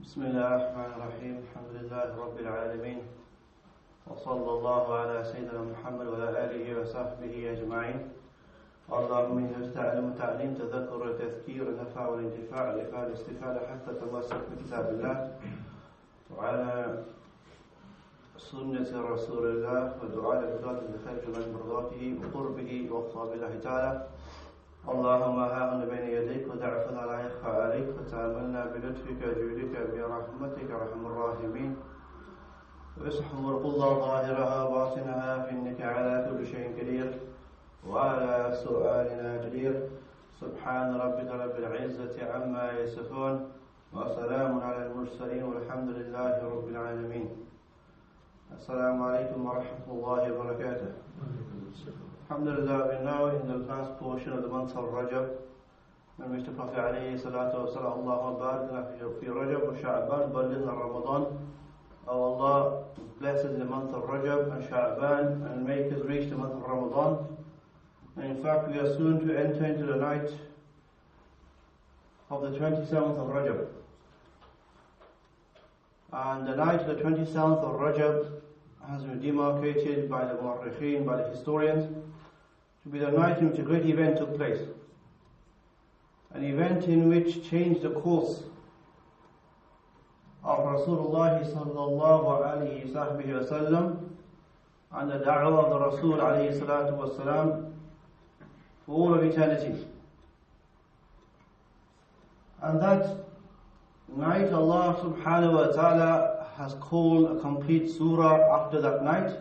بسم الله الرحمن الرحيم الحمد لله رب العالمين وصلى الله على سيدنا محمد وعلى آله وصحبه أجمعين اللهم إنا نستعلم تعليم تذكر وتذكير النفع والانتفاع الإفادة الاستفادة حتى تمسك بكتاب الله وعلى سنة رسول الله ودعاء العباد بخير من مرضاته وقربه واقصى بالله تعالى اللهم ها أنا بين يديك ودعفنا لا يخفى عليك وتعاملنا بلطفك وجودك برحمتك أرحم الراحمين واسحب القضى ظاهرها باطنها فإنك على كل شيء قدير وعلى سؤالنا جدير سبحان ربك رب العزة عما يصفون وسلام على المرسلين والحمد لله رب العالمين. Assalamu alaikum wa rahmatullahi wa barakatuh. Alhamdulillah, we're now in the last portion of the month of Rajab, in which the Prophet alayhi salatu wa salam, Allahumma barik fi Rajab wa Sha'ban ballighna Ramadan. Oh Allah, bless us in the month of Rajab and Sha'ban and make us reach the month of Ramadan. And in fact, we are soon to enter into the night of the 27th of Rajab. And the night of the 27th of Rajab has been demarcated by the mu'arrikhin, by the historians, to be the night in which a great event took place. An event in which changed the course of Rasulullah sallallahu alayhi wa sallam and the da'wah of the Rasul alayhi salatu wa salam for all of eternity. And that night Allah subhanahu wa ta'ala has called a complete surah after that night.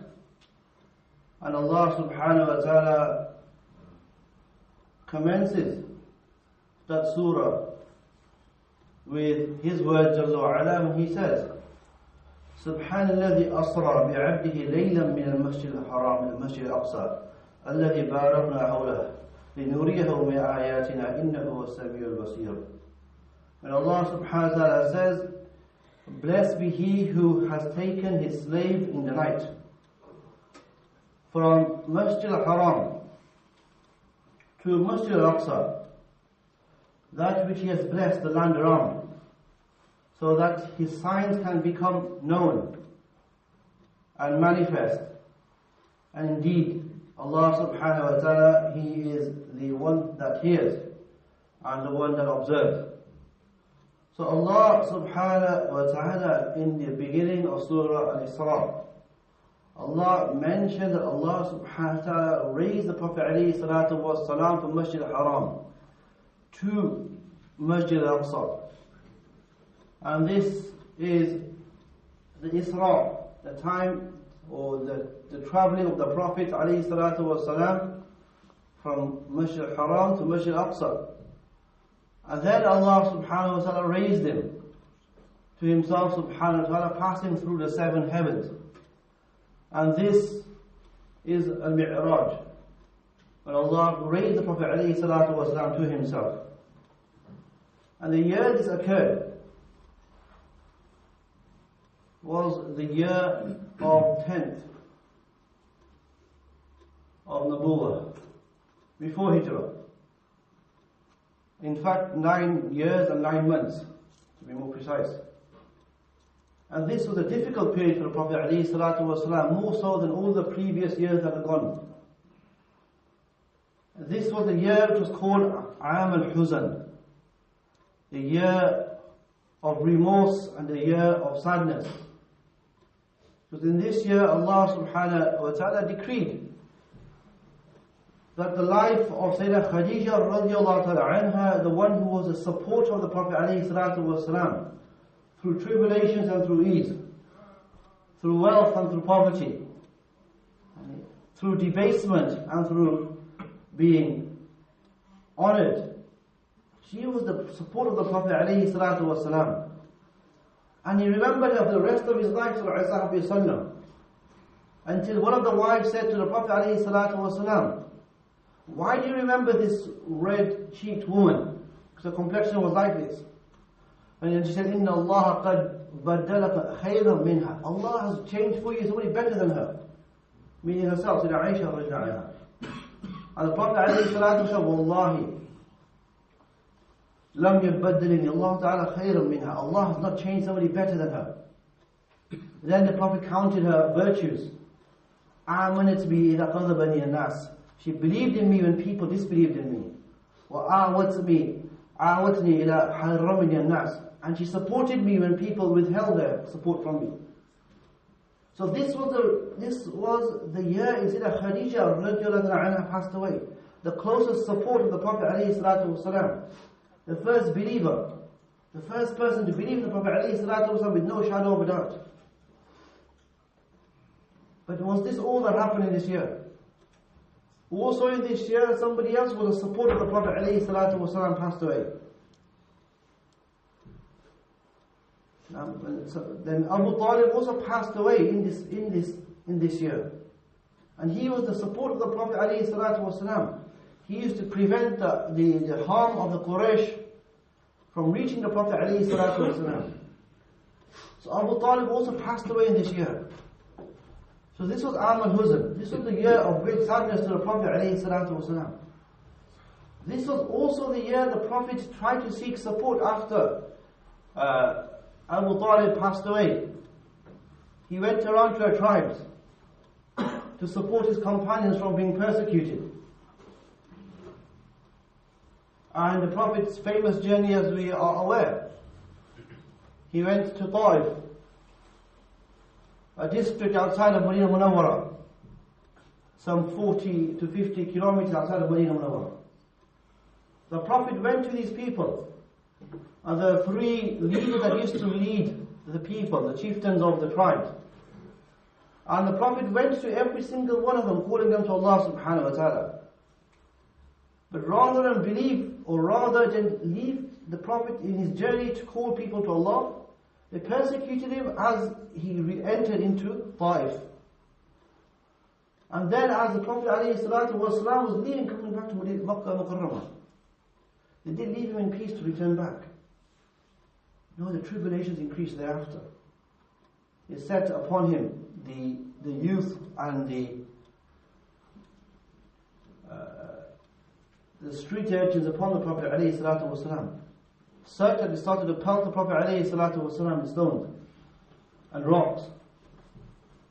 And Allah subhanahu wa ta'ala commences that surah with his words Jalla wa ala, when he says, سبحان الذي أسرى بعبده ليلا من المسجد الحرام إلى المسجد الأقصى الذي باركنا حوله لنريه من آياتنا إنه هو السميع البصير. When Allah subhanahu wa ta'ala says, blessed be he who has taken his slave in the night from Masjid al-Haram to Masjid al-Aqsa, that which he has blessed the land around, so that his signs can become known and manifest. And indeed, Allah subhanahu wa ta'ala, he is the one that hears and the one that observes. So Allah subhanahu wa ta'ala, in the beginning of Surah Al-Isra, Allah mentioned that Allah subhanahu wa ta'ala raised the Prophet alayhi salatu wa salam from Masjid al-Haram to Masjid al-Aqsa. And this is the Isra, the time or the traveling of the Prophet alayhi salatu wa salam from Masjid al-Haram to Masjid al-Aqsa. And then Allah subhanahu wa ta'ala raised him to himself subhanahu wa ta'ala, passing through the 7 heavens. And this is Al-Miraaj, when Allah raised the Prophet alayhi salatu wa salam to himself. And the year this occurred was the year of 10th of Nubuwwah, before Hijrah. In fact, 9 years and 9 months, to be more precise. And this was a difficult period for the Prophet ﷺ, more so than all the previous years that had gone. This was the year which was called Aam al-Huzn, the year of remorse and the year of sadness. Because in this year, Allah subhanahu wa ta'ala decreed that the life of Sayyidah Khadija radiallahu ta'ala anha, the one who was a supporter of the Prophet alayhi salatu wasalam, through tribulations and through ease, through wealth and through poverty, through debasement and through being honored, she was the supporter of the Prophet alayhi salatu wasalam. And he remembered her for the rest of his life, sallallahu alayhi wa sallam, until one of the wives said to the Prophet alayhi salatu wasalam, why do you remember this red-cheeked woman? Because her complexion was like this. And then she said, Inna Allah qad baddalaka khayran minha. Allah has changed for you somebody better than her. Meaning herself, Sayyidah Aisha radiallahu anha. And the Prophet alayhi salatu wasalam, Wallahi, لم يبدلني الله تعالى خيرا منها. Allah has not changed somebody better than her. Then the Prophet counted her virtues. آمنت بي إذا غضبني الناس. She believed in me when people disbelieved in me. وآوتني إلى حرمني الناس. And she supported me when people withheld their support from me. So this was the year in Sayyidah Khadija radiallahu anha passed away. The closest support of the Prophet alayhi salatu wasalam. The first believer. The first person to believe in the Prophet alayhi salatu wasalam with no shadow of a doubt. But was this all that happened in this year? Also in this year, somebody else with the support of the Prophet alayhi salatu wasalam passed away. Then Abu Talib also passed away in this year. And he was the support of the Prophet alayhi salatu wasalam. He used to prevent the harm of the Quraysh from reaching the Prophet alayhi salatu wasalam. So Abu Talib also passed away in this year. So this was Am al-Huzn. This was the year of great sadness to the Prophet alayhi salatu wasalam. This was also the year the Prophet tried to seek support after Abu Talib passed away. He went around to our tribes to support his companions from being persecuted. And the Prophet's famous journey, as we are aware, he went to Taif, a district outside of Medina Munawwara, some 40 to 50 kilometers outside of Medina Munawwara. The Prophet went to these people, and the three leaders that used to lead the people, the chieftains of the tribes. And the Prophet went to every single one of them, calling them to Allah subhanahu wa ta'ala. But rather than believe, or rather than leave the Prophet in his journey to call people to Allah, they persecuted him as he entered into Taif. And then as the Prophet ﷺ was leaving, coming back to Makkah Mukarramah, they didn't leave him in peace to return back. No, the tribulations increased thereafter. It set upon him the youth and the street urchins upon the Prophet ﷺ. Certainly started to pelt the Prophet ﷺ with stones and rocks,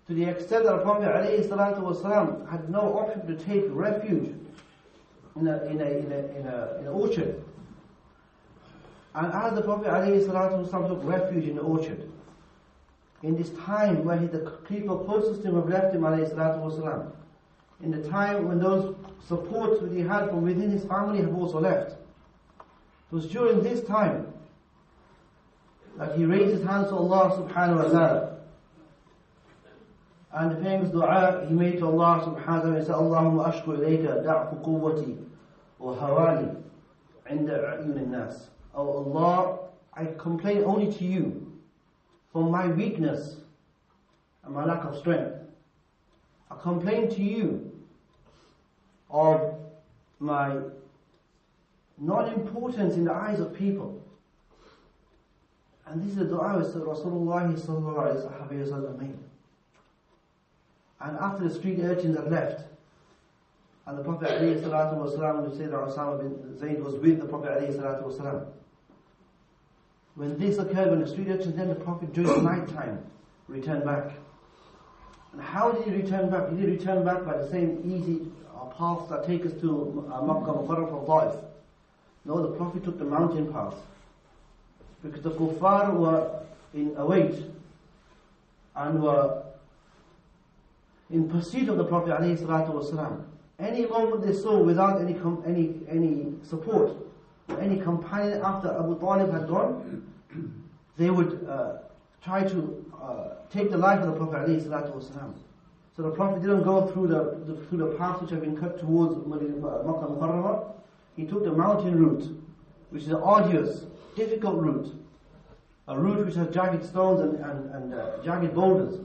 to the extent that the Prophet ﷺ had no option to take refuge in an orchard. And as the Prophet ﷺ took refuge in the orchard, in this time where the people closest to him have left him ﷺ, in the time when those supports that he had from within his family have also left, it was during this time that he raised his hands to Allah subhanahu wa ta'ala. And the famous dua he made to Allah subhanahu wa ta'ala, he said, Allahumma ashku ilayka da'fu quwwati wa hawani inda a'yun al-nas. Oh Allah, I complain only to you for my weakness and my lack of strength. I complain to you of my non-importance in the eyes of people. And this is the dua that Rasulullah sallallahu alayhi wa sallam made. And after the street urchins had left, and the Prophet alayhi salatu wa sallam, who said that Osama bin Zayd was with the Prophet alayhi salatu wa sallam. When this occurred, when the street urchins, then the Prophet during the night time returned back. And how did he return back? Did he return back by the same easy paths that take us to Makkah Mukarram from Taif? No, the Prophet took the mountain path. Because the kuffar were in await and were in pursuit of the Prophet ﷺ. Any moment they saw without any support, any companion after Abu Talib had gone, they would try to take the life of the Prophet ﷺ. So the Prophet didn't go through the paths which have been cut towards Makkah Mukarramah. He took the mountain route, which is an arduous, difficult route, a route which has jagged stones and jagged boulders.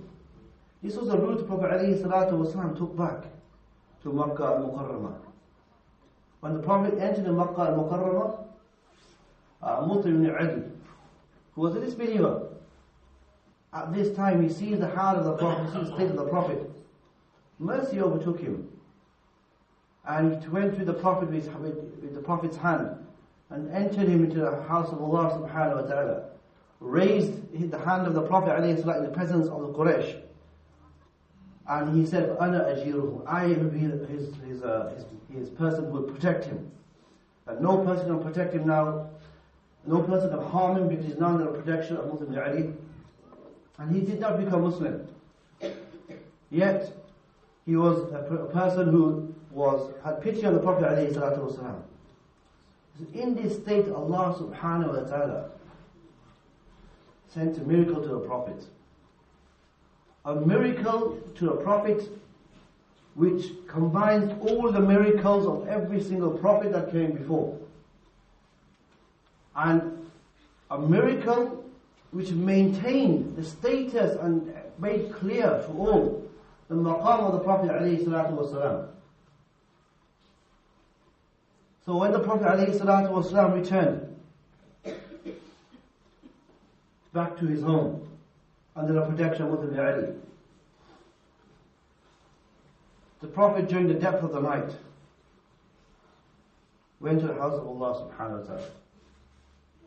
This was the route the Prophet ﷺ took back to Makkah al-Mukarramah. When the Prophet entered the Makkah al-Mukarramah, Mutir ibn Adi, who was a disbeliever, at this time he sees the heart of the Prophet, he sees the state of the Prophet. Mercy overtook him. And he went with the Prophet with the Prophet's hand and entered him into the house of Allah subhanahu wa ta'ala, raised the hand of the Prophet alayhi salam in the presence of the Quraysh, and he said, "Ana ajiruhu, I will be his person who will protect him. And no person can protect him now, no person can harm him because he's now under the protection of Muslim Ali." And he did not become Muslim. Yet, he was a person who had pity on the Prophet alayhi salatu wasalam. In this state, Allah subhanahu wa ta'ala sent a miracle to the Prophet. A miracle to a Prophet which combines all the miracles of every single Prophet that came before. And a miracle which maintained the status and made clear to all the maqam of the Prophet alayhi salatu wasalam. So when the Prophet alayhi salatu wasalam returned back to his home under the protection of Muslim Ali, the Prophet during the depth of the night went to the house of Allah subhanahu wa ta'ala.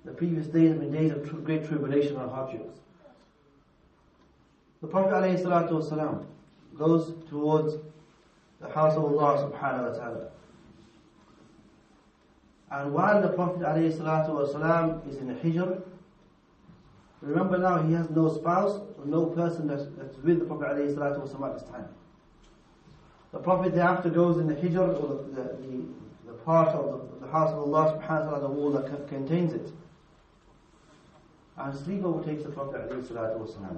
The previous days have been days of great tribulation and hardships. The Prophet alayhi salatu wasalam goes towards the house of Allah subhanahu wa ta'ala. And while the Prophet alayhi salatu wasalam is in the hijr, remember now he has no spouse or no person that's with the Prophet alayhi salatu wasalam at this time. The Prophet thereafter goes in the hijr, or the part of the house of Allah subhanahu wa ta'ala, the wall that contains it. And sleep overtakes the Prophet alayhi salatu wasalam.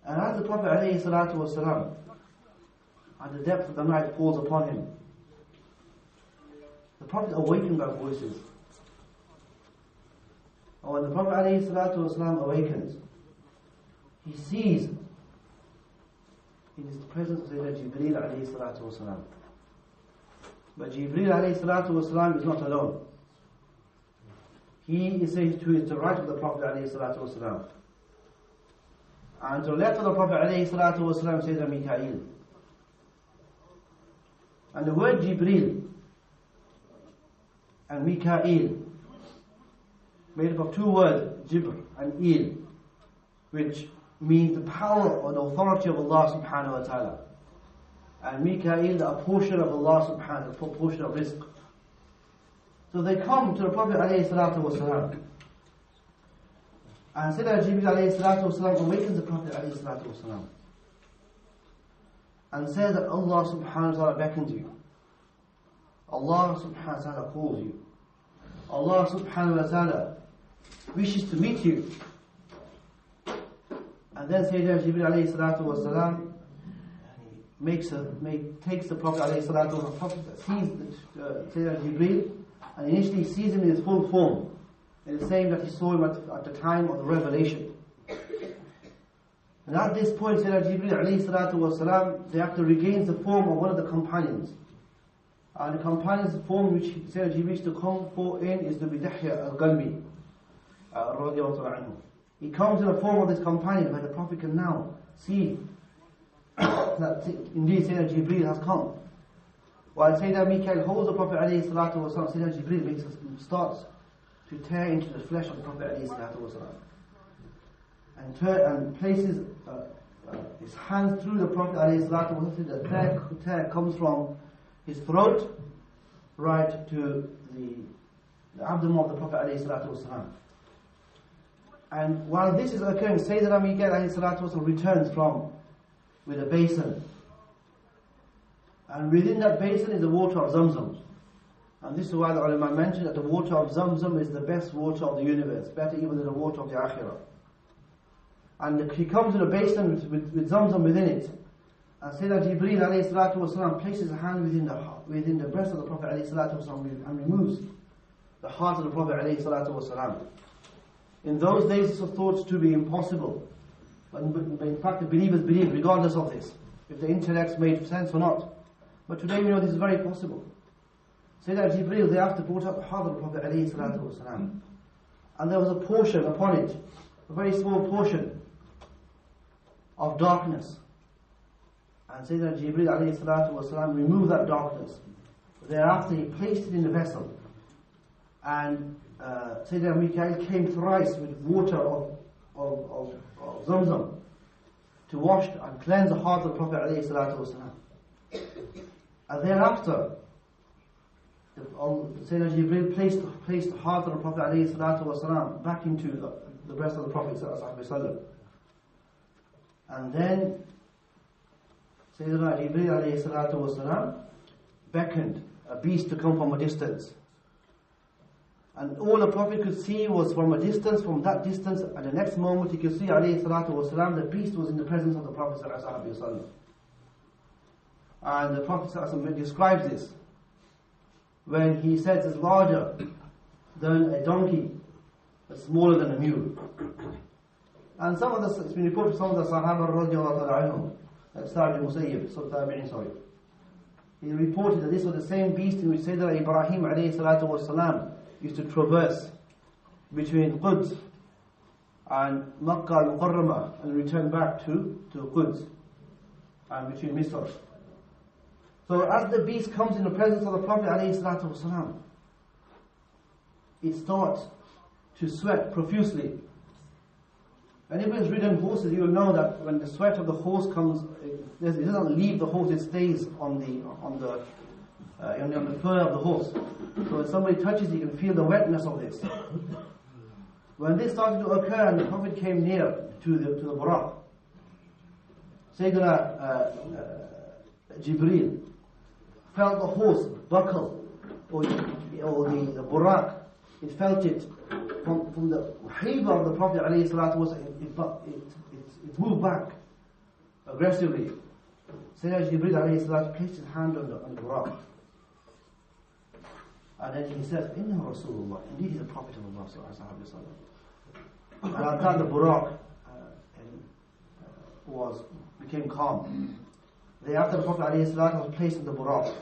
And as the Prophet alayhi salatu wasalam, at the depth of the night, falls upon him, the Prophet awakened by voices. And when the Prophet alayhi salatu wasalam awakens, he sees in his presence of Jibreel alayhi salatu wasalam. But Jibreel alayhi salatu wasalam is not alone. He is to the right of the Prophet alayhi salatu wasalam. And to the left of the Prophet alayhi salatu wasalam Sayyidina Mikael. And the word Jibreel and Mikael, made up of two words, Jibr and Il, which means the power or the authority of Allah subhanahu wa ta'ala. And Mikael, a portion of Allah subhanahu wa ta'ala, a portion of rizq. So they come to the Prophet alayhi salatu wasalam. And Sayyidina Jibreel alayhi salatu wasalam awakens the Prophet alayhi salatu wasalam. And says that Allah subhanahu wa ta'ala beckons you. Allah subhanahu wa ta'ala calls you. Allah subhanahu wa ta'ala wishes to meet you. And then Sayyidina Jibreel alayhi salatu wasalam takes the Prophet alayhi salatu wasalam. The Prophet sees Sayyidina Jibreel and initially sees him in his full form. And it's saying that he saw him at the time of the revelation. And at this point, Sayyidina Jibreel alayhi salatu wasalam thereafter regains the form of one of the companions. And the companion's form which Sayyidina Jibreel used to come for in is the Bidahya al-Qalbi radiyallahu anhu. He comes in the form of this companion where the Prophet can now see that indeed Sayyidina Jibreel has come. While Sayyidina Mikael holds the Prophet alayhi salatu wasalam, Sayyidina Jibreel starts to tear into the flesh of the Prophet alayhi salatu wasalam. And places his hands through the Prophet alayhi salatu wasalam. The tear comes from his throat right to the abdomen of the Prophet alayhi salatu wasalam. And while this is occurring, Sayyidina Mikael alayhi salatu wasalam returns with a basin. And within that basin is the water of Zamzam. And this is why the ulama mentioned that the water of Zamzam is the best water of the universe, better even than the water of the Akhirah. And he comes to the basin with Zamzam within it. And Sayyidina Jibreel alayhi salatu wasalam places a hand within the breast of the Prophet alayhi salatu wasalam and removes the heart of the Prophet alayhi salatu wasalam. In those days this was thought to be impossible. But in fact the believers believed regardless of this, if the intellects made sense or not. But today we know this is very possible. Sayyidina Jibreel thereafter brought up the heart of the Prophet alayhi salatu wasalam. And there was a portion upon it, a very small portion of darkness. And Sayyidina Jibreel alayhi salatu wasalam removed that darkness. The Thereafter he placed it in a vessel, and Sayyidina Mikael came thrice with water of Zamzam to wash and cleanse the heart of the Prophet ﷺ. And thereafter, Sayyidina Jibreel placed the heart of the Prophet ﷺ back into the breast of the Prophet ﷺ. And then Sayyidina Jibreel ﷺ beckoned a beast to come from a distance. And all the Prophet could see was from a distance, from that distance, and the next moment he could see ﷺ, the beast was in the presence of the Prophet ﷺ. And the Prophet ﷺ describes this when he says it's larger than a donkey, but smaller than a mule. And it's been reported from some of the Sahaba radiallahu anhum, Sa'd ibn Musayyib, sorry. He reported that this was the same beast in which Sayyidina Ibrahim ﷺ used to traverse between Quds and Makkah al-Mukarramah and return back to Quds and between Misr. So as the beast comes in the presence of the Prophet ﷺ, it starts to sweat profusely. Anybody who's ridden horses, you will know that when the sweat of the horse comes, it doesn't leave the horse; it stays on the fur of the horse. So when somebody touches it, you can feel the wetness of this. When this started to occur, and the Prophet came near to the Buraq, Sayyidina Jibreel felt the horse buckle, or the Buraq. It felt it from the hiba of the Prophet ﷺ. It moved back aggressively. Sayyidina Jibreel ﷺ placed his hand on the Buraq. And then he said, Inna Rasulullah, indeed he's a prophet of Allah sallallahu. And at that the Buraq became calm. Thereafter the Prophet ﷺ was placed in the Buraq.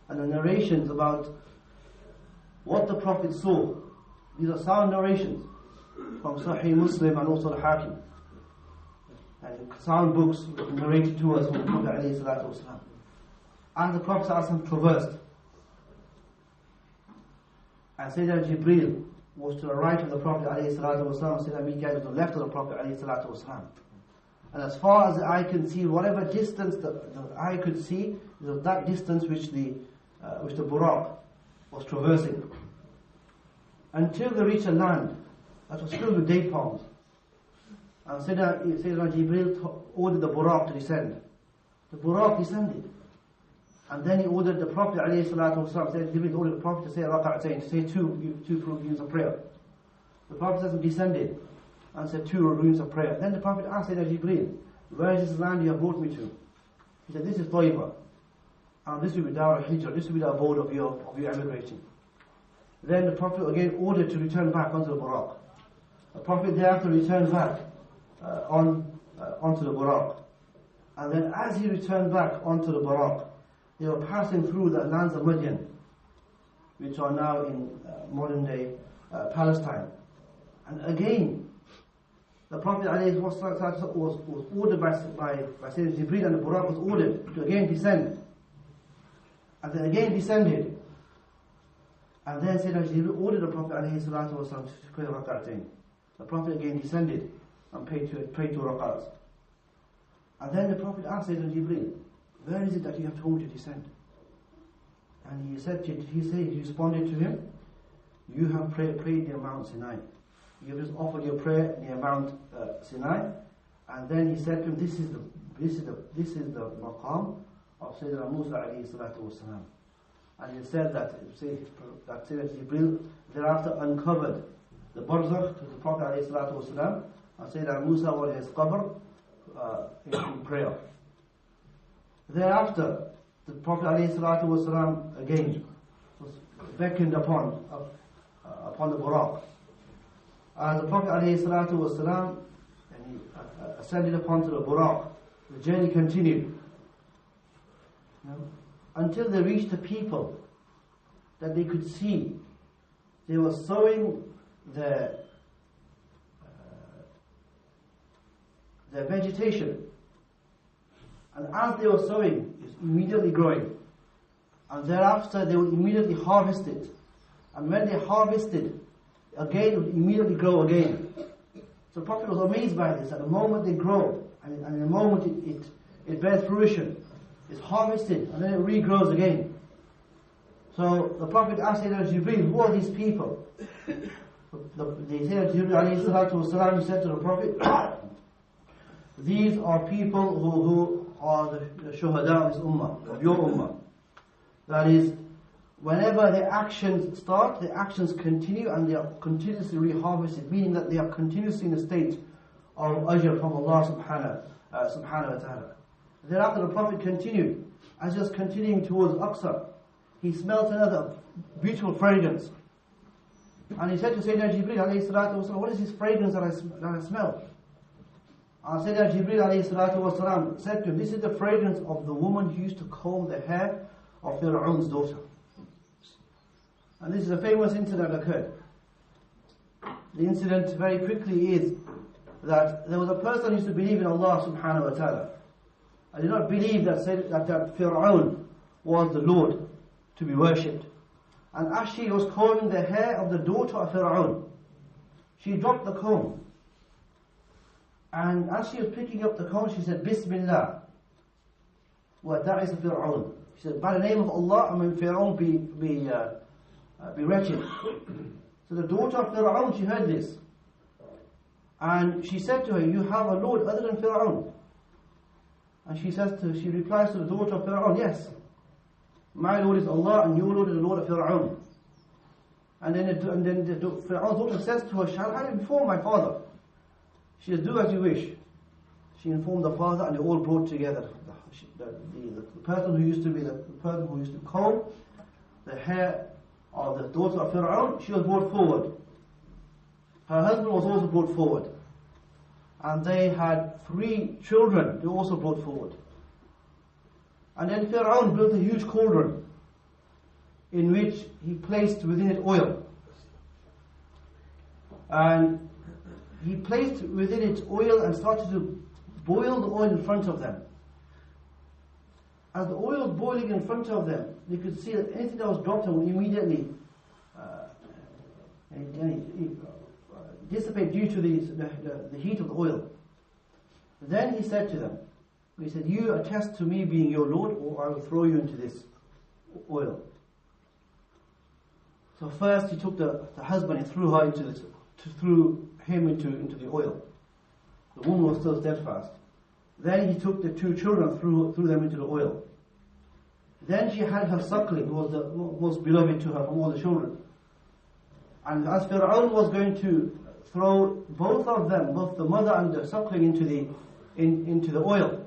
And the narrations about what the Prophet saw, these are sound narrations from Sahih Muslim and also Al-Hakim. And sound books narrated to us from the Prophet ﷺ. And the Prophet ﷺ traversed. And Sayyidina Jibreel was to the right of the Prophet ﷺ, Sayyidina Mikael was to the left of the Prophet ﷺ. And as far as the eye can see, whatever distance the eye could see, it was that distance which the Buraq was traversing. Until they reached a land that was filled with date palms. And Sayyidina Jibreel ordered the Buraq to descend. The Buraq descended. And then he ordered the Prophet Jibreel ordered the Prophet to say rak'atayn, to say two rukns of prayer. The Prophet descended and said 2 rukns of prayer. Then the Prophet asked Sayyidina Jibreel, where is this land you have brought me to? He said, this is Tayyibah. And this will be Dar al-Hijrah, this will be the abode of your emigration. Then the Prophet again ordered to return back onto the Buraq. The Prophet thereafter returned back onto the Buraq. And then as he returned back onto the Buraq, they were passing through the lands of Madian, which are now in modern day Palestine. And again, the Prophet was ordered by Sayyidina Jibreel, and the Buraq was ordered to again descend. And then again descended. And then Sayyidina Jibreel ordered the Prophet to pray rak'atayn. The Prophet again descended and prayed 2 rak'ats. And then the Prophet asked Sayyidina Jibreel, where is it that you have told me to descend? And he responded to him, you have prayed near Mount Sinai. You have just offered your prayer near Mount Sinai. And then he said to him, this is the maqam of Sayyidina Musa alayhi salatu wasalam. And he said that Sayyidina Jibreel thereafter uncovered the barzakh to the Prophet alayhi salatu wasalam, and Sayyidina Musa was in his qabr in prayer. Thereafter, the Prophet ﷺ again was beckoned upon the Buraq. As the Prophet ﷺ ascended upon the Buraq, the journey continued until they reached a people that they could see. They were sowing their vegetation. And as they were sowing, it's immediately growing. And thereafter they would immediately harvest it. And when they harvested, again it would immediately grow again. So the Prophet was amazed by this. At the moment they grow, and in the moment it bears fruition, it's harvested, and then it regrows again. So the Prophet asked Sayyidina Jibreel, who are these people? The Sayyidina Jibreel said to the Prophet, these are people who are the shuhada of this ummah, of your ummah. That is, whenever the actions start, the actions continue and they are continuously reharvested, meaning that they are continuously in a state of ajr from Allah subhanahu wa ta'ala. Thereafter the Prophet continued, as just continuing towards Aqsa, he smelt another beautiful fragrance. And he said to Sayyidina Jibreel alayhi salatu wasalam, what is this fragrance that I smell? And Sayyidina Jibreel alayhi salatu wasalam said to him, this is the fragrance of the woman who used to comb the hair of Fir'aun's daughter. And this is a famous incident that occurred. The incident very quickly is that there was a person who used to believe in Allah subhanahu wa ta'ala. I did not believe that Fir'aun was the Lord to be worshipped. And as she was combing the hair of the daughter of Fir'aun, she dropped the comb. And as she was picking up the comb, she said, Bismillah, wa ta'is Fir'aun. She said, by the name of Allah, and may Fir'aun be wretched. So the daughter of Fir'aun, she heard this. And she said to her, you have a Lord other than Fir'aun? And she replies to the daughter of Fir'aun, yes. My Lord is Allah and your Lord is the Lord of Fir'aun. And then Fir'aun's daughter says to her, shall I inform my father? She says, do as you wish. She informed the father and they all brought together. The person who used to comb the hair of the daughter of Fir'aun, she was brought forward. Her husband was also brought forward. And they had 3 children, they were also brought forward. And then Fir'aun built a huge cauldron in which he placed within it oil. And he placed within it oil and started to boil the oil in front of them. As the oil was boiling in front of them, they could see that anything that was dropped would immediately dissipate due to the heat of the oil. Then he said to them, he said, you attest to me being your Lord, or I will throw you into this oil. So first he took the husband and threw him into the oil. The woman was still steadfast. Then he took the 2 children, threw them into the oil. Then she had her suckling, who was the most beloved to her from all the children. And as Fir'aun was going to throw both of them, both the mother and the suckling, into the oil,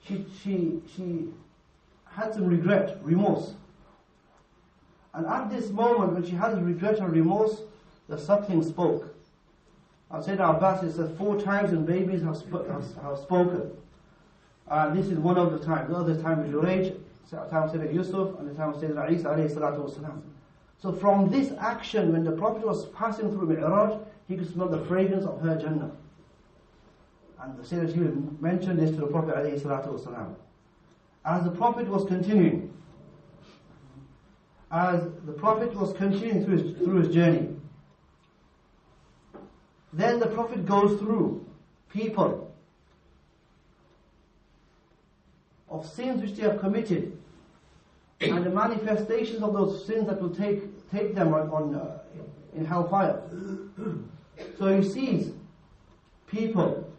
she had some remorse. And at this moment, when she had regret and remorse, the suckling spoke. I'll say to Abbas, it says 4 times when babies have spoken. This is one of the times. The other time is Juraj, the time of Sayyidina Yusuf, and the time of Sayyidina Isa alayhi salatu wasalam. So from this action, when the Prophet was passing through Miraculous, he could smell the fragrance of her Jannah. And the Sayyidina Jibreel mentioned this to the Prophet alayhi salatu wasalam. As the Prophet was continuing through his journey, then the Prophet goes through people of sins which they have committed, and the manifestations of those sins that will take them in hellfire. So he sees people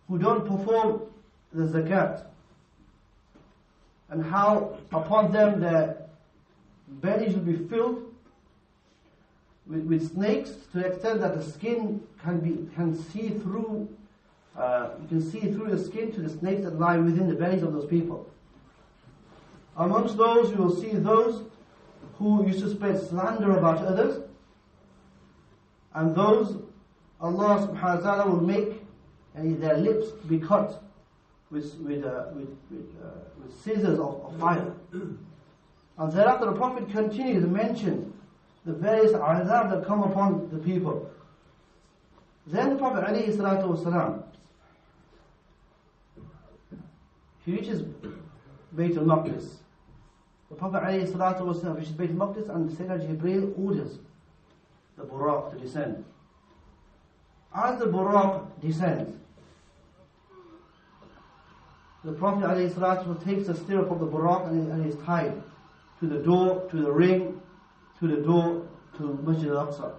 who don't perform the zakat, and how upon them their bellies will be filled with snakes, to the extent that the skin can see through. You can see through the skin to the snakes that lie within the bellies of those people. Amongst those, you will see those who used to spread slander about others, and those Allah subhanahu wa ta'ala will make their lips be cut with scissors of fire. And thereafter the Prophet continues to mention the various azab that come upon the people. Then the Prophet alayhi salatu wasalam, he reaches Miraculous, The Prophet ﷺ, which is Bayt al-Maqdis, and Sayyidina Jibreel orders the Buraq to descend. As the Buraq descends, the Prophet ﷺ takes the stirrup of the Buraq and is tied to the door, to the ring, to the door, to Masjid al-Aqsa.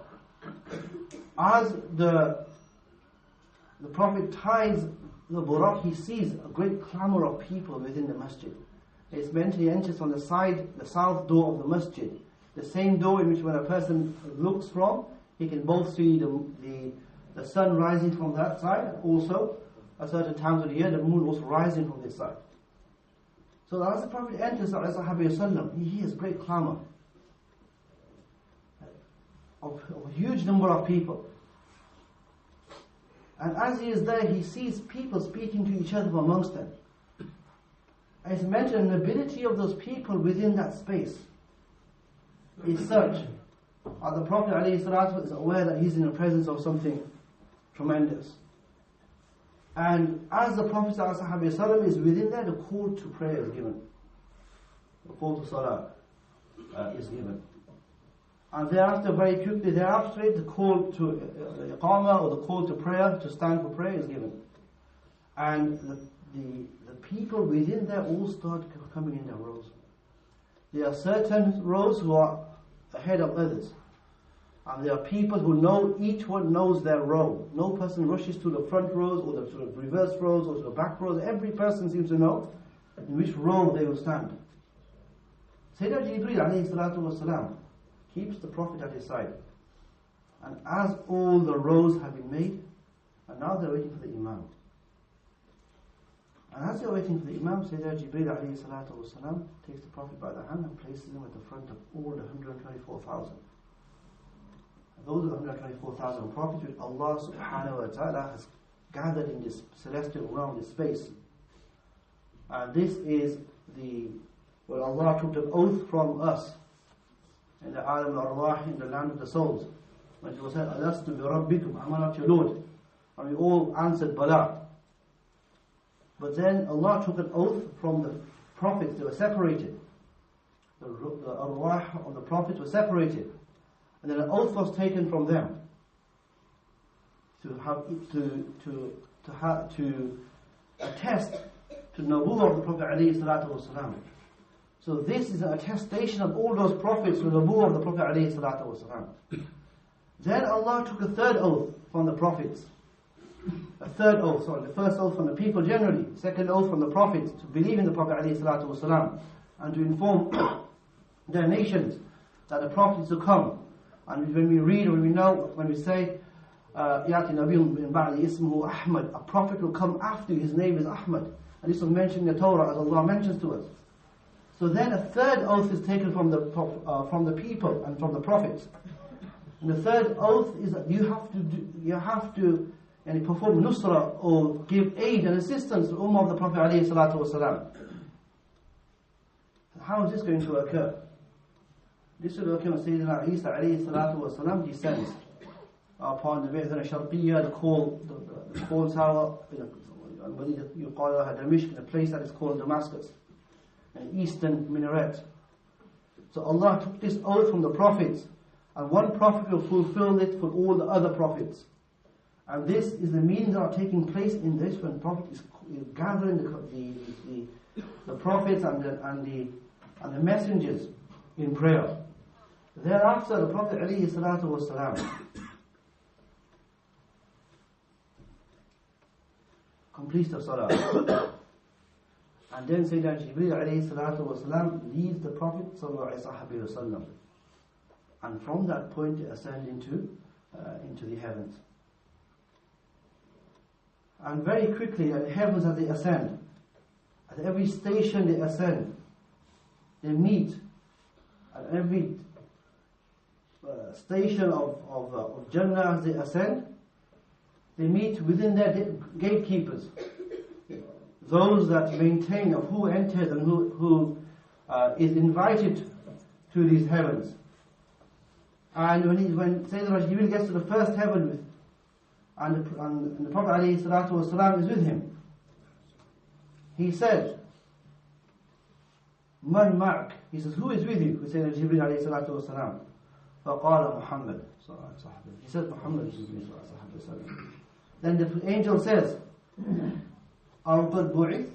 As the Prophet ties the Buraq, he sees a great clamor of people within the masjid. It's meant he enters from the side, the south door of the masjid, the same door in which when a person looks from, he can both see the sun rising from that side, and also at certain times of the year the moon also rising from this side. So as the Prophet enters, he hears great clamor of a huge number of people. And as he is there, he sees people speaking to each other amongst them. And it's mentioned the ability of those people within that space is such that the Prophet ﷺ is aware that he's in the presence of something tremendous. And as the Prophet ﷺ is within there, the call to prayer is given. The call to salah is given. And thereafter, very quickly thereafter, the call to iqamah, or the call to prayer, to stand for prayer, is given. And the people within there all start coming in their rows. There are certain rows who are ahead of others. And there are people who know, each one knows their row. No person rushes to the front rows, or to the reverse rows, or to the back rows. Every person seems to know in which row they will stand. Sayyidina Jibreel alayhi salatu wasalam keeps the Prophet at his side. And as all the rows have been made, and now they're waiting for the Imam. And as they're waiting for the Imam, Sayyidina Jibreel alayhi salatu wasalam takes the Prophet by the hand and places him at the front of all the 124,000. Those are the 124,000 prophets which Allah subhanahu wa ta'ala has gathered in this celestial realm, this space. And this is where Allah took an oath from us in the Alam al-Arwah, in the land of the souls, when He said, Alastu bi Rabbikum, am I not your Lord? And we all answered, Bala. But then Allah took an oath from the prophets. They were separated. The Arwah of the prophets were separated. And then an oath was taken from them to attest to the Nabuwwah of the Prophet alayhi salatu wasalam. So this is an attestation of all those prophets to the Nabuwwah of the Prophet alayhi salatu wasalam. Then Allah took a third oath from the prophets. The first oath from the people generally, second oath from the prophets to believe in the Prophet ﷺ and to inform their nations that the prophets will come. And when we read, when we know, when we say, Yati Nabiyyun min ba'di ismuhu Ahmad, a prophet will come after you, his name is Ahmad. And this was mentioned in the Torah as Allah mentions to us. So then a third oath is taken from the people and from the prophets. And the third oath is that you have to and perform nusra, or give aid and assistance to the Ummah of the Prophet alayhi salatu wasalam. How is this going to occur? This will occur when Sayyidina Isa alayhi salatu wasalam descends upon the Bi'thana Sharqiyya, the call tower, you call it Damishq, in a place that is called Damascus, an eastern minaret. So Allah took this oath from the prophets, and one prophet will fulfill it for all the other prophets. And this is the means that are taking place in this when Prophet is gathering the prophets and the messengers in prayer. Thereafter, the Prophet alayhi salatu wasalam completes the salah. And then Sayyidina Jibreel alayhi salatu wasalam leads the Prophet sallallahu alayhi wasallam. And from that point they ascend into the heavens. And very quickly at the heavens as they ascend, at every station they ascend, they meet at every station of Jannah as they ascend, they meet within their gatekeepers, those that maintain of who enters and who is invited to these heavens. And when Sayyidina Jibreel gets to the first heaven and the Prophet ﷺ is with him, he said, Man ma'ak. He says, who is with you? He said, Jibreel alayhi salatu wa salam. فقال Muhammad. He said, Muhammad. Then the angel says, أَوْ قَدْ بُعِثْ,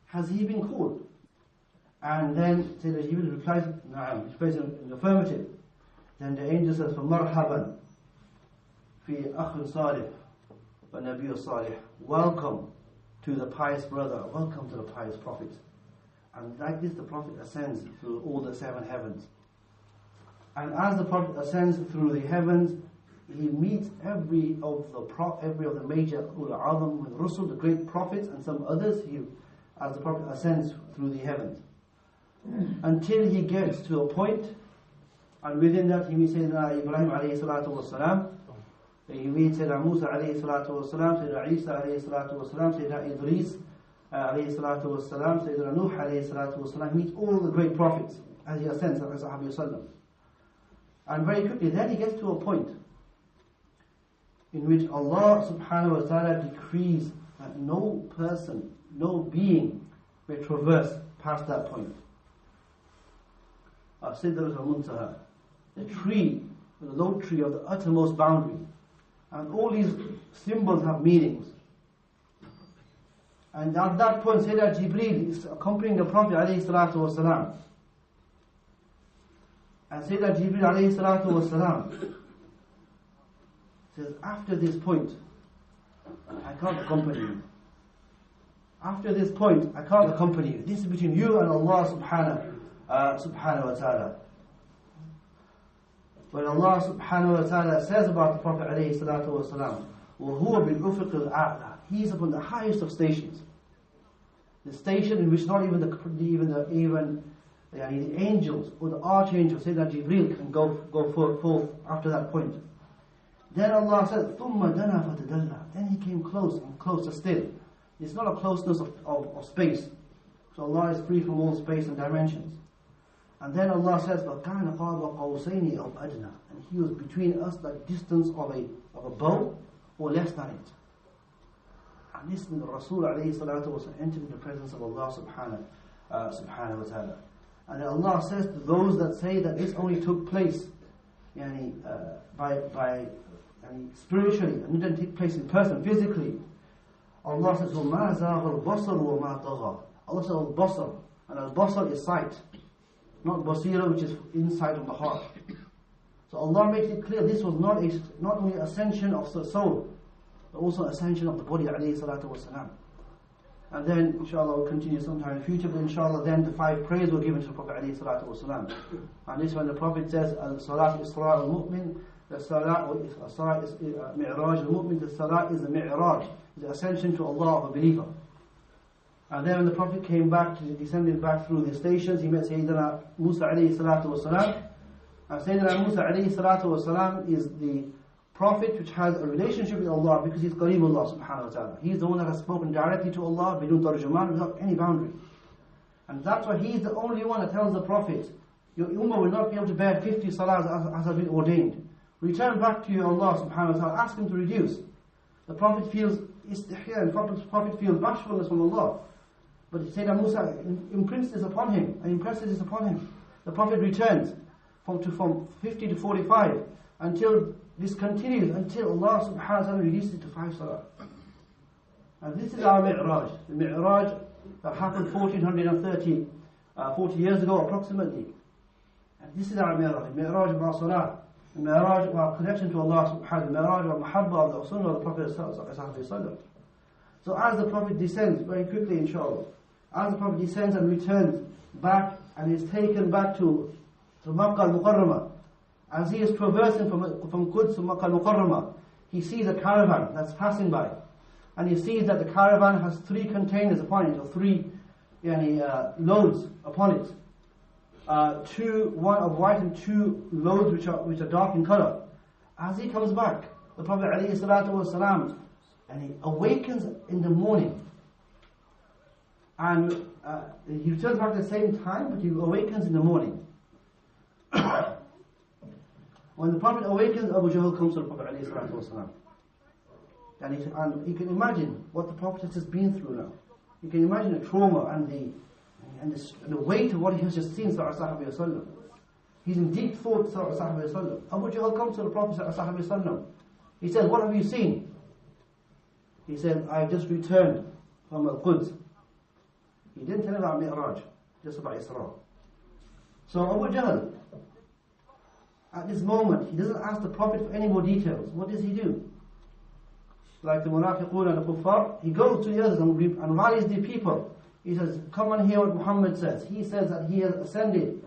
has he been called? And then Sayyidina Jibreel replies, Na'am, he replies in the affirmative. Then the angel says, فَمَرْحَبًا فِي أَخٍ صَالِحٍ وَنَبِيُّ صَالِحٍ. Welcome to the pious brother, welcome to the pious prophet. And like this the prophet ascends through all the 7 heavens. And as the prophet ascends through the heavens, he meets every of the major Ul-Azam with Rusul, the great prophets, and some others, as the prophet ascends through the heavens. Until he gets to a point, and within that he meets Sayyidina Ibrahim alayhi salatu wa salam, he meets Sayyidina Musa alayhi salatu wa salam, Sayyidina Isa alayhi salatu wa salam, Sayyidina Idris alayhi salatu wa salam, Sayyidina Nuh alayhi salatu wa salam. He meets all the great prophets as he ascends, and very quickly then he gets to a point in which Allah subhanahu wa ta'ala decrees that no person, no being may traverse past that point. Sidratul Muntaha, the tree, the low tree of the uttermost boundary. And all these symbols have meanings. And at that point, Sayyidina Jibreel is accompanying the Prophet alayhi salatu wa salam. And Sayyidina Jibreel alayhi salatu wa salam says, after this point, I can't accompany you. After this point, I can't accompany you. This is between you and Allah subhanahu wa ta'ala. When Allah subhanahu wa ta'ala says about the Prophet alayhi salatu wa salam, وَهُوَ بِالْأُفِقِ الْأَعْلَى, he is upon the highest of stations. The station in which not even the angels or the archangels, Sayyidina Jibreel, can go forth after that point. Then Allah said, ثُمَّ دَنَا فَتَدَلَّى, then he came close and closer still. It's not a closeness of space. So Allah is free from all space and dimensions. And then Allah says, فَكَانَ قَابَ قَوْسَيْنِ أَوْ أَدْنَى, and he was between us like distance of a bow or less than it. And this is the Rasul alayhi salatu wa sallam entered the presence of Allah subhanahu wa ta'ala. And then Allah says to those that say that this only took place by spiritually and didn't take place in person, physically. Allah says, وَمَا زَاغَ الْبَصَرُ وَمَا طَغَى. Allah says al-basar, and al-basar is sight, not basira, which is inside of the heart. So Allah makes it clear this was not only ascension of the soul, but also ascension of the body, alayhi salatu wasalam. And then, inshallah, we'll continue sometime in the future, but inshallah, then the 5 prayers were given to the Prophet alayhi salatu wasalam. And this when the Prophet says, Salat Isra al-Mu'min, the Salat is Mi'raj al-Mu'min, the Salat is the Mi'raj, the ascension to Allah of a believer. And then when the Prophet came back, descended back through the stations, he met Sayyidina Musa alayhi salatu wasalam. And Sayyidina Musa alayhi salatu wasalam is the Prophet which has a relationship with Allah because he's Qareebullah subhanahu wa ta'ala. He's the one that has spoken directly to Allah, bidun tarjuman, without any boundary. And that's why he's the only one that tells the Prophet, your ummah will not be able to bear 50 salahs as has been ordained. Return back to your Allah subhanahu wa ta'ala, ask him to reduce. The Prophet feels istihya, and the Prophet feels bashfulness from Allah. But Sayyidina Musa imprints this upon him, and impresses this upon him. The Prophet returns from 50 to 45, until this continues, until Allah subhanahu wa ta'ala reduces it to 5 salah. And this is our Mi'raj. The Mi'raj that happened 1430, 40 years ago approximately. And this is our Mi'raj. The Mi'raj of our salah. The Mi'raj of our connection to Allah subhanahu wa ta'ala. The Mi'raj of Muhabbah of the Sunnah of the Prophet sallallahu. So as the Prophet descends, very quickly inshallah, as the Prophet descends and returns back and is taken back to Makkah al-Mukarramah, as he is traversing from Quds to Makkah al-Mukarramah, he sees a caravan that's passing by. And he sees that the caravan has 3 containers upon it, or 3 loads upon it. 1 of white and 2 loads which are dark in color. As he comes back, the Prophet alayhi salatu wasalam, and he awakens in the morning. And he returns back at the same time, but he awakens in the morning. When the Prophet awakens, Abu Jahl comes to the Prophet alayhi salatu wasalam. And you can imagine what the Prophet has just been through now. You can imagine the trauma and the and the weight of what he has just seen, sallallahu alaihi wasallam. He's in deep thought, sallallahu alaihi wasallam. Abu Jahl comes to the Prophet sallallahu alaihi wasallam. He says, what have you seen? He said, I've just returned from Al-Quds. He didn't tell him about Miraaj, just about Isra. So Abu Jahl, at this moment, he doesn't ask the Prophet for any more details. What does he do? Like the Munafiqun and the Kuffar, he goes to the others and rallies the people. He says, come and hear what Muhammad says. He says that he has ascended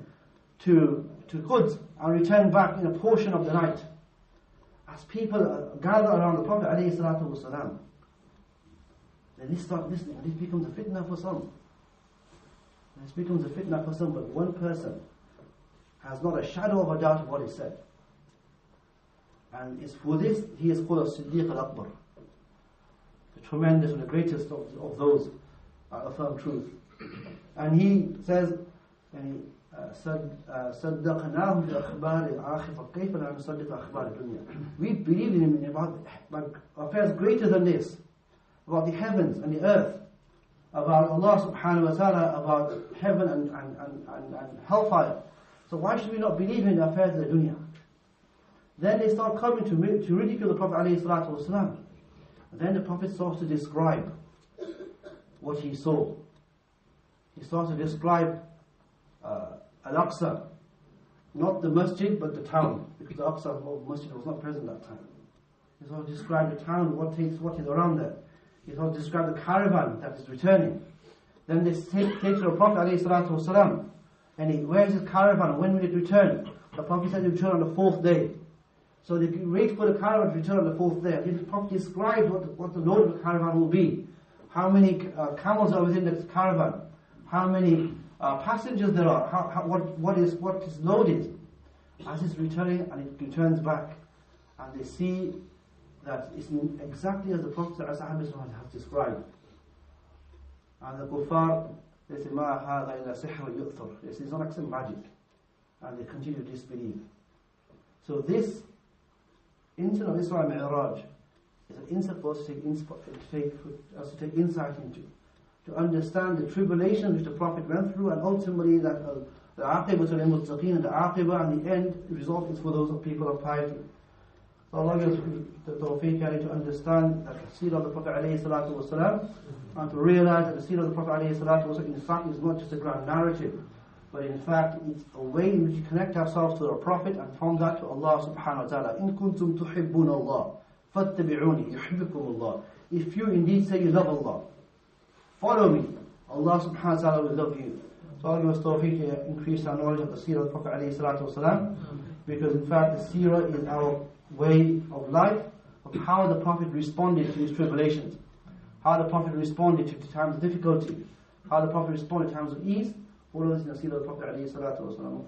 to Quds and returned back in a portion of the night. As people gather around the Prophet ﷺ, then they start listening, and this becomes a fitna for some. This becomes a fitna for some, but one person has not a shadow of a doubt of what is said. And it's for this, he is called As-Siddiq Al-Akbar, the tremendous and the greatest of those affirm truth. And he says, صدقناه بأخبار الآخرة كيف لا نصدق أخبار الدنيا. We believe in him about affairs greater than this, about the heavens and the earth, about Allah subhanahu wa ta'ala, about heaven and hellfire. So why should we not believe in the affairs of the dunya? Then they start coming to ridicule the Prophet alayhi salatu wasalam. Then the Prophet starts to describe what he saw. He starts to describe Al-Aqsa, not the masjid but the town, because the Aqsa masjid was not present at that time. He starts to describe the town, what is around there. He starts to describe the caravan that is returning. Then they take to the Prophet alayhi salatu wasalam, and where is his caravan? When will it return? The Prophet said it will return on the 4th day. So they wait for the caravan to return on the 4th day. And the Prophet describes what the load of the caravan will be. How many camels are within the caravan? How many passengers there are? What is loaded? As it's returning, and it returns back, and they see that it's exactly as the Prophet has described. And the kuffar, they say, "Ma hada illa sihr yu'thar." They say, it's not like some magic, and they continue to disbelieve. So this incident of Isra and Miraaj is an insight for us to take insight into, to understand the tribulation which the Prophet went through, and ultimately that the aqibah to al-muttaqeen, and the aqibah and the end result is for those of people of piety. So Allah gives the tawfiq to understand that the seerah of the Prophet alayhi salatu wasalam, and to realize that the seerah of the Prophet alayhi salatu wasalam in fact is not just a grand narrative, but in fact it's a way in which we connect ourselves to the Prophet, and from that to Allah subhanahu wa ta'ala. In kuntum tuhibbun Allah fattabi'uni yuhibbukum Allah. If you indeed say you love Allah, follow me, Allah subhanahu wa ta'ala will love you. So Allah gives us tawfiq to increase our knowledge of the seerah of the Prophet alayhi salatu wasalam, because in fact the seerah is our way of life, of how the Prophet responded to his tribulations, how the Prophet responded to times of difficulty, how the Prophet responded to times of ease. All of this in the seerah of the Prophet alayhi salatu wasalam.